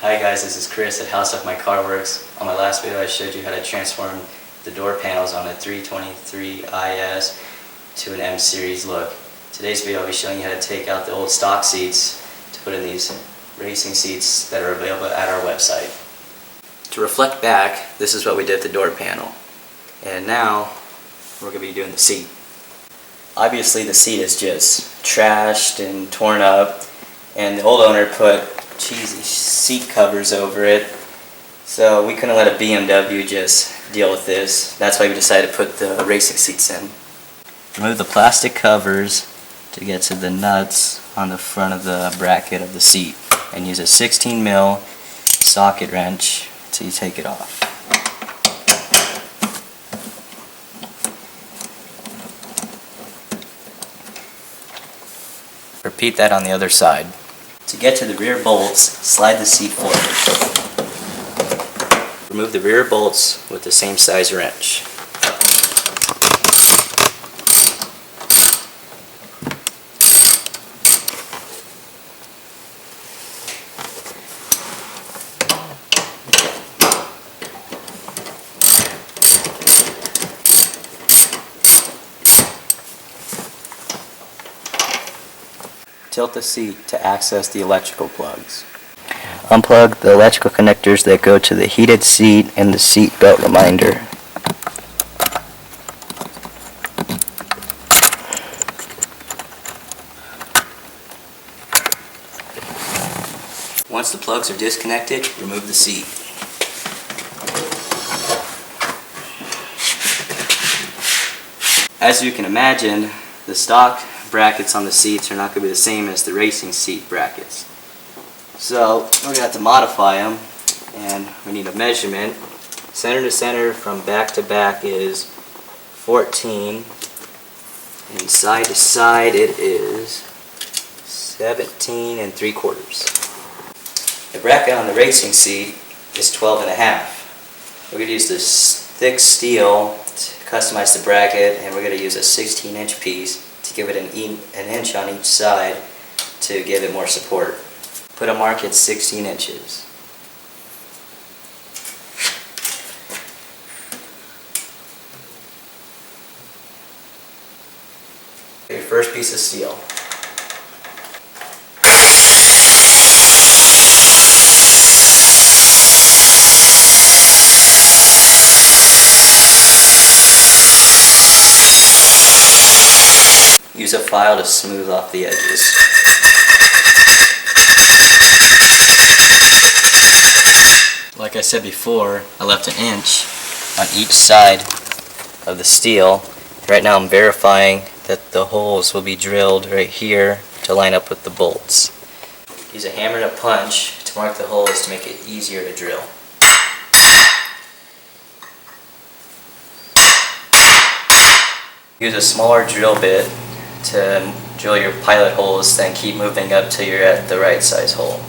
Hi guys, this is Chris at Howstuffinmycarworks. On my last video I showed you how to transform the door panels on a 323 IS to an M series look. Today's video I'll be showing you how to take out the old stock seats to put in these racing seats that are available at our website. To reflect back, this is what we did with the door panel. And now we're going to be doing the seat. Obviously the seat is just trashed and torn up, and the old owner put cheesy seat covers over it, so we couldn't let a BMW just deal with this. That's why we decided to put the racing seats in. Remove the plastic covers to get to the nuts on the front of the bracket of the seat, and use a 16mm socket wrench until you take it off. Repeat that on the other side. To get to the rear bolts, slide the seat forward. Remove the rear bolts with the same size wrench. Tilt the seat to access the electrical plugs. Unplug the electrical connectors that go to the heated seat and the seat belt reminder. Once the plugs are disconnected, remove the seat. As you can imagine, the stock brackets on the seats are not going to be the same as the racing seat brackets. So we're going to have to modify them, and we need a measurement. Center to center from back to back is 14, and side to side it is 17 3/4. The bracket on the racing seat is 12 1/2. We're going to use this thick steel to customize the bracket, and we're going to use a 16-inch piece to give it an inch on each side to give it more support. Put a mark at 16 inches. Your first piece of steel. Use a file to smooth off the edges. Like I said before, I left an inch on each side of the steel. Right now I'm verifying that the holes will be drilled right here to line up with the bolts. Use a hammer and a punch to mark the holes to make it easier to drill. Use a smaller drill bit to drill your pilot holes, then keep moving up till you're at the right size hole.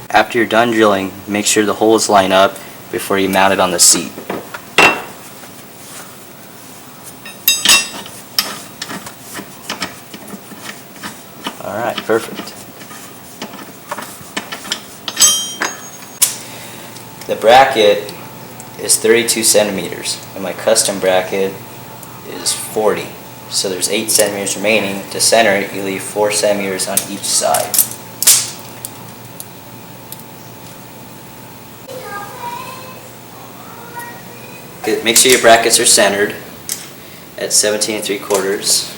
After you're done drilling, make sure the holes line up before you mount it on the seat. Alright, perfect. The bracket is 32 centimeters, and my custom bracket is 40. So there's 8 centimeters remaining. To center it, you leave 4 centimeters on each side. Make sure your brackets are centered at 17 3/4.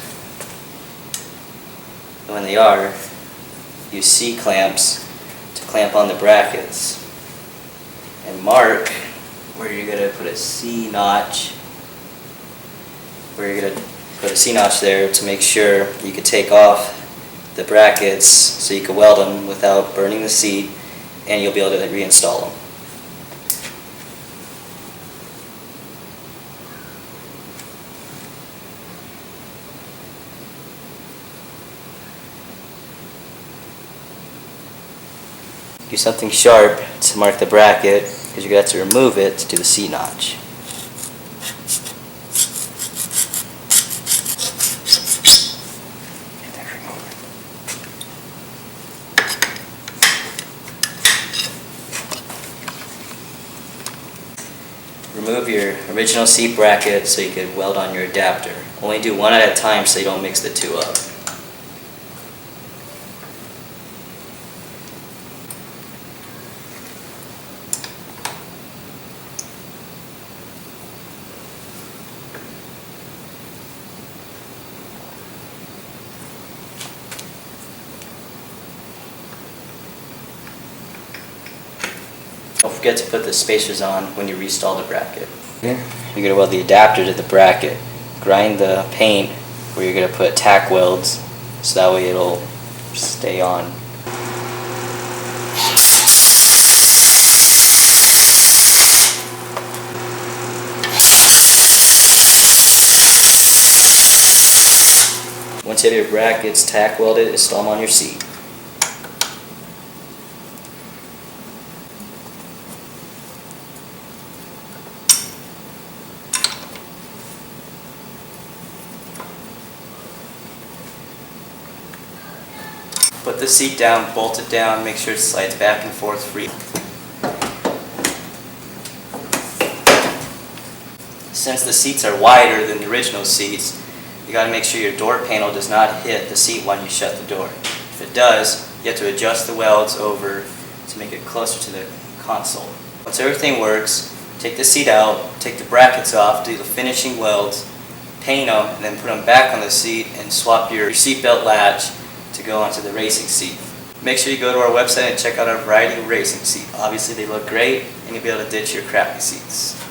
And when they are, use C-clamps to clamp on the brackets. And mark where you're going to put a C-notch. There to make sure you can take off the brackets so you can weld them without burning the seat, and you'll be able to reinstall them. Use something sharp to mark the bracket because you're going to have to remove it to do the seat notch. Remove your original seat bracket so you can weld on your adapter. Only do one at a time so you don't mix the two up. Don't forget to put the spacers on when you reinstall the bracket. You're going to weld the adapter to the bracket. Grind the paint where you're going to put tack welds so that way it'll stay on. Once you have your brackets tack welded, install them on your seat. Put the seat down, bolt it down, make sure it slides back and forth freely. Since the seats are wider than the original seats, you got to make sure your door panel does not hit the seat when you shut the door. If it does, you have to adjust the welds over to make it closer to the console. Once everything works, take the seat out, take the brackets off, do the finishing welds, paint them, and then put them back on the seat and swap your seatbelt latch to go onto the racing seat. Make sure you go to our website and check out our variety of racing seats. Obviously they look great and you'll be able to ditch your crappy seats.